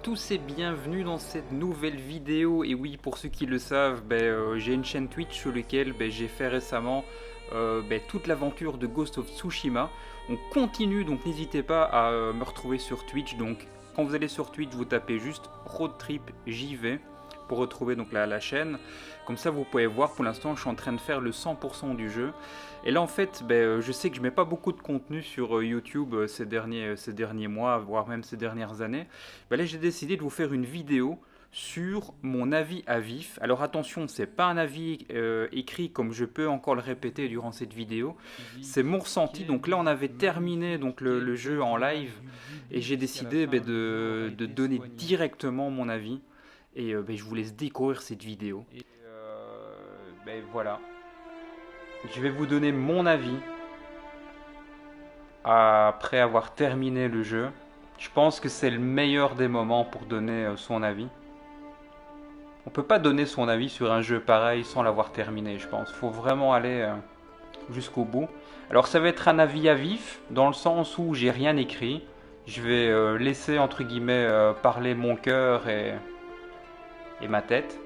tous et bienvenue dans cette nouvelle vidéo. Et oui, pour ceux qui le savent, j'ai une chaîne Twitch sur laquelle j'ai fait récemment toute l'aventure de Ghost of Tsushima. On continue, donc n'hésitez pas à me retrouver sur Twitch. Donc quand vous allez sur Twitch, vous tapez juste Road Trip JV pour retrouver donc la chaîne. Comme ça vous pouvez voir, pour l'instant je suis en train de faire le 100% du jeu. Et là en fait je sais que je mets pas beaucoup de contenu sur YouTube ces derniers mois, voire même ces dernières années. Là j'ai décidé de vous faire une vidéo sur mon avis à vif. Alors attention, c'est pas un avis écrit comme je peux encore le répéter durant cette vidéo. C'est mon ressenti. Donc là on avait terminé donc le jeu en live et j'ai décidé de donner directement mon avis. Et je vous laisse découvrir cette vidéo. Et voilà. Je vais vous donner mon avis après avoir terminé le jeu. Je pense que c'est le meilleur des moments pour donner son avis. On peut pas donner son avis sur un jeu pareil sans l'avoir terminé, je pense. Faut vraiment aller jusqu'au bout. Alors ça va être un avis à vif, dans le sens où j'ai rien écrit. Je vais laisser entre guillemets parler mon cœur et ma tête.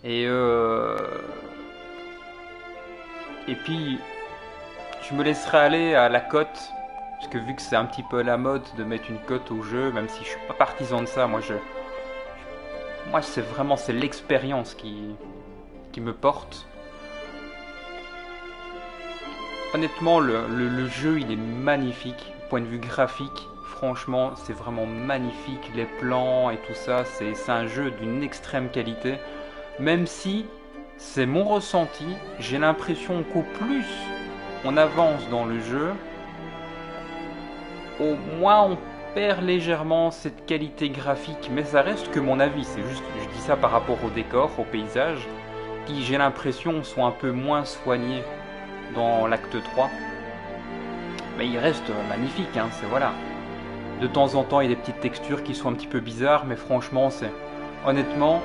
Et puis je me laisserai aller à la cote, parce que vu que c'est un petit peu la mode de mettre une cote au jeu, même si je suis pas partisan de ça, moi c'est l'expérience qui me porte. Honnêtement, le jeu il est magnifique, point de vue graphique. Franchement, c'est vraiment magnifique, les plans et tout ça, c'est un jeu d'une extrême qualité. Même si c'est mon ressenti, j'ai l'impression qu'au plus on avance dans le jeu, au moins on perd légèrement cette qualité graphique. Mais ça reste que mon avis, c'est juste, je dis ça par rapport au décor, au paysage, qui j'ai l'impression sont un peu moins soignés dans l'acte 3. Mais il reste magnifique, hein, c'est voilà. De temps en temps, il y a des petites textures qui sont un petit peu bizarres, mais franchement, honnêtement,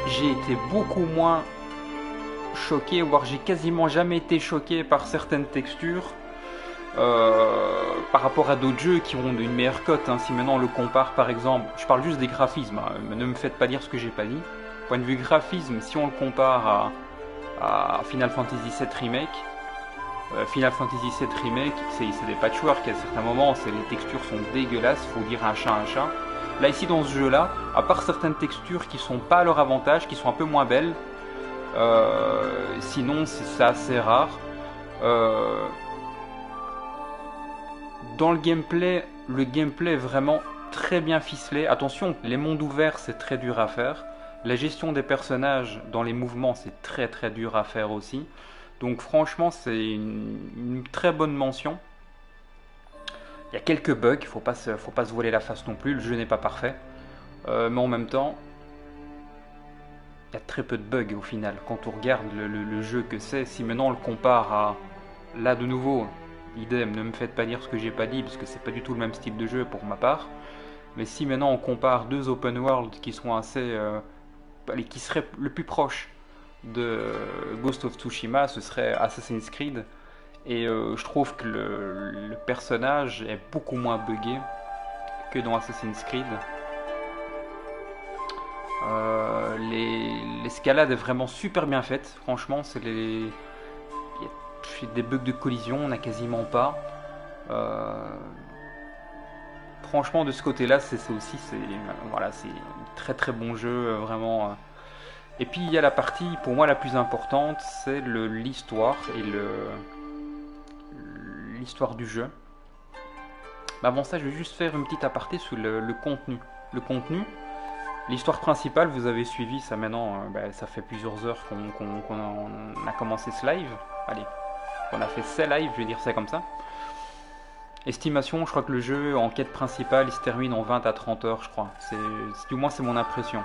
j'ai été beaucoup moins choqué, voire j'ai quasiment jamais été choqué par certaines textures par rapport à d'autres jeux qui ont une meilleure cote. Si maintenant on le compare, par exemple, je parle juste des graphismes, ne me faites pas dire ce que j'ai pas dit. Point de vue graphisme, si on le compare à Final Fantasy VII Remake, Final Fantasy VII Remake, c'est des patchworks. À certains moments, les textures sont dégueulasses, faut dire un chat. Là, ici, dans ce jeu-là, à part certaines textures qui sont pas à leur avantage, qui sont un peu moins belles, sinon, c'est assez rare. Dans le gameplay est vraiment très bien ficelé. Attention, les mondes ouverts, c'est très dur à faire. La gestion des personnages dans les mouvements, c'est très très dur à faire aussi. Donc franchement, c'est une très bonne mention. Il y a quelques bugs, faut pas se voiler la face non plus, le jeu n'est pas parfait. Mais en même temps, il y a très peu de bugs au final. Quand on regarde le jeu que c'est, si maintenant on le compare à... Là de nouveau, idem, ne me faites pas dire ce que j'ai pas dit, parce que c'est pas du tout le même style de jeu pour ma part. Mais si maintenant on compare deux open world qui sont qui seraient le plus proche de Ghost of Tsushima, ce serait Assassin's Creed. Et je trouve que le personnage est beaucoup moins buggé que dans Assassin's Creed. L'escalade est vraiment super bien faite. Franchement, il y a des bugs de collision, on n'a quasiment pas. Franchement, de ce côté-là, c'est un très très bon jeu, vraiment. Et puis il y a la partie, pour moi la plus importante, c'est l'histoire et l'histoire du jeu. Mais avant ça, je vais juste faire une petite aparté sur le contenu. Le contenu, l'histoire principale, vous avez suivi ça maintenant, ça fait plusieurs heures qu'on a commencé ce live. Allez, on a fait 6 lives, je vais dire ça comme ça. Estimation, je crois que le jeu en quête principale, il se termine en 20 à 30 heures, je crois. Du moins, c'est mon impression.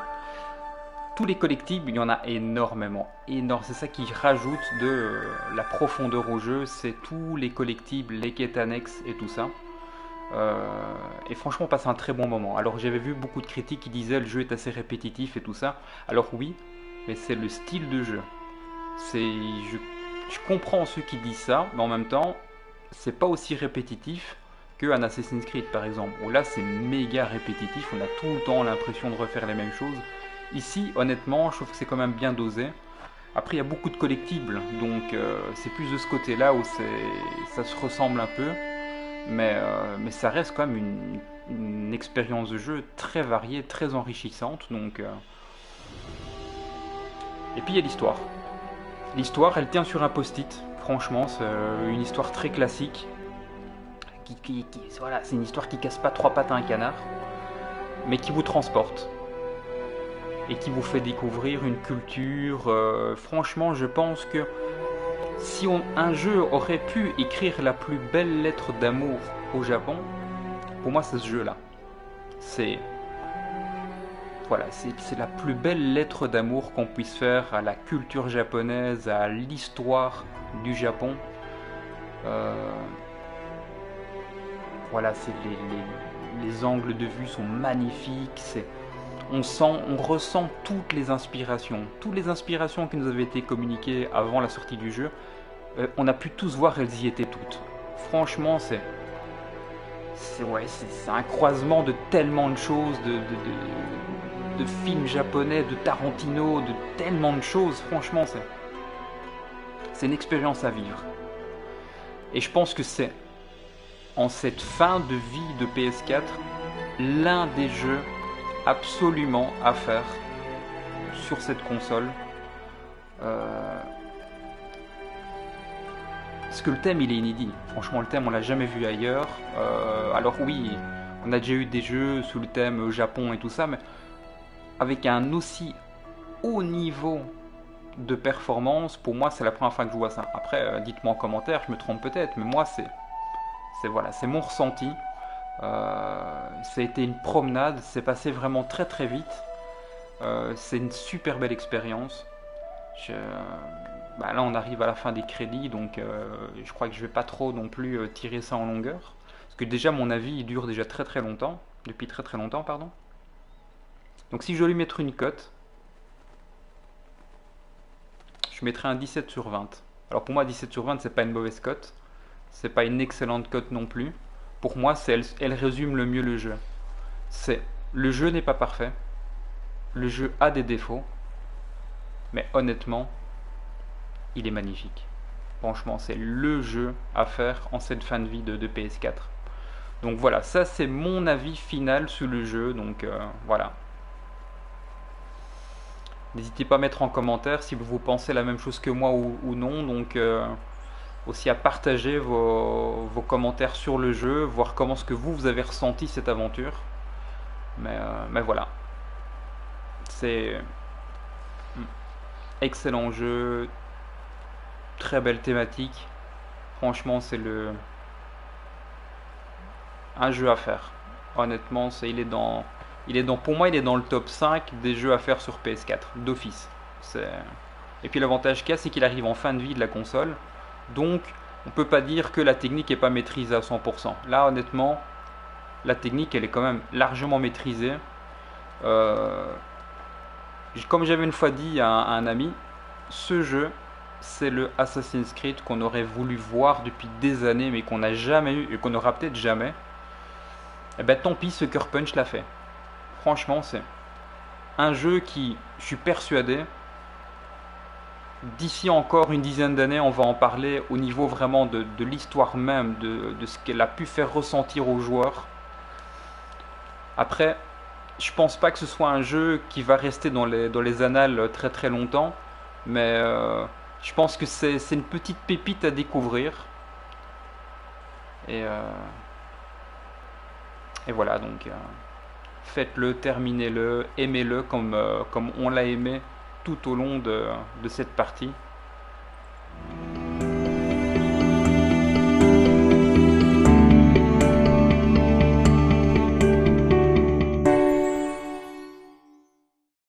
Tous les collectibles, il y en a énormément. C'est ça qui rajoute de la profondeur au jeu, c'est tous les collectibles, les quêtes annexes et tout ça. Et franchement, on passe un très bon moment. Alors j'avais vu beaucoup de critiques qui disaient le jeu est assez répétitif et tout ça. Alors oui, mais c'est le style de jeu. Je comprends ceux qui disent ça, mais en même temps, c'est pas aussi répétitif qu'un Assassin's Creed par exemple, où là c'est méga répétitif, on a tout le temps l'impression de refaire les mêmes choses. Ici, honnêtement, je trouve que c'est quand même bien dosé. Après, il y a beaucoup de collectibles, donc c'est plus de ce côté-là où ça se ressemble un peu, mais ça reste quand même une expérience de jeu très variée, très enrichissante. Donc, et puis il y a l'histoire. L'histoire, elle tient sur un post-it. Franchement, c'est une histoire très classique. Voilà, c'est une histoire qui casse pas trois pattes à un canard, mais qui vous transporte et qui vous fait découvrir une culture. Franchement, je pense que si un jeu aurait pu écrire la plus belle lettre d'amour au Japon, pour moi, c'est ce jeu-là. C'est voilà, c'est la plus belle lettre d'amour qu'on puisse faire à la culture japonaise, à l'histoire du Japon. Voilà, les angles de vue sont magnifiques. On ressent toutes les inspirations qui nous avaient été communiquées avant la sortie du jeu. On a pu tous voir, elles y étaient toutes. Franchement, c'est un croisement de tellement de choses, de films japonais, de Tarantino, de tellement de choses. Franchement, c'est une expérience à vivre. Et je pense que c'est en cette fin de vie de PS4 l'un des jeux absolument à faire sur cette console. Parce que le thème il est inédit. Franchement, le thème on l'a jamais vu ailleurs. Alors oui, on a déjà eu des jeux sous le thème Japon et tout ça, mais avec un aussi haut niveau de performance, pour moi c'est la première fois que je vois ça. Après, dites-moi en commentaire, je me trompe peut-être, mais moi c'est mon ressenti. Ça a été une promenade, c'est passé vraiment très très vite. C'est une super belle expérience. Là on arrive à la fin des crédits, donc je crois que je vais pas trop non plus tirer ça en longueur. Parce que déjà mon avis il dure déjà très très longtemps, depuis très très longtemps pardon. Donc si je dois lui mettre une cote, je mettrai un 17 sur 20. Alors pour moi 17 sur 20 c'est pas une mauvaise cote, c'est pas une excellente cote non plus. Pour moi elle résume le mieux le jeu. Le jeu n'est pas parfait, le jeu a des défauts, mais honnêtement il est magnifique. Franchement c'est le jeu à faire en cette fin de vie de PS4. Donc voilà, ça c'est mon avis final sur le jeu, donc voilà. N'hésitez pas à mettre en commentaire si vous pensez la même chose que moi ou non. Donc aussi à partager vos commentaires sur le jeu, voir comment ce que vous avez ressenti cette aventure. Mais voilà. C'est excellent jeu, très belle thématique. Franchement, c'est un jeu à faire. Honnêtement, pour moi, il est dans le top 5 des jeux à faire sur PS4, d'office. Et puis l'avantage qu'il y a, c'est qu'il arrive en fin de vie de la console. Donc, on peut pas dire que la technique n'est pas maîtrisée à 100%. Là, honnêtement, la technique, elle est quand même largement maîtrisée. Comme j'avais une fois dit à un ami, ce jeu, c'est le Assassin's Creed qu'on aurait voulu voir depuis des années, mais qu'on n'a jamais eu, et qu'on n'aura peut-être jamais. Et ben tant pis, Sucker Punch l'a fait. Franchement, c'est un jeu qui, je suis persuadé, d'ici encore une dizaine d'années, on va en parler au niveau vraiment de l'histoire même, de ce qu'elle a pu faire ressentir aux joueurs. Après, je pense pas que ce soit un jeu qui va rester dans les annales très très longtemps, mais je pense que c'est une petite pépite à découvrir. Et voilà, donc faites-le, terminez-le, aimez-le comme on l'a aimé tout au long de cette partie.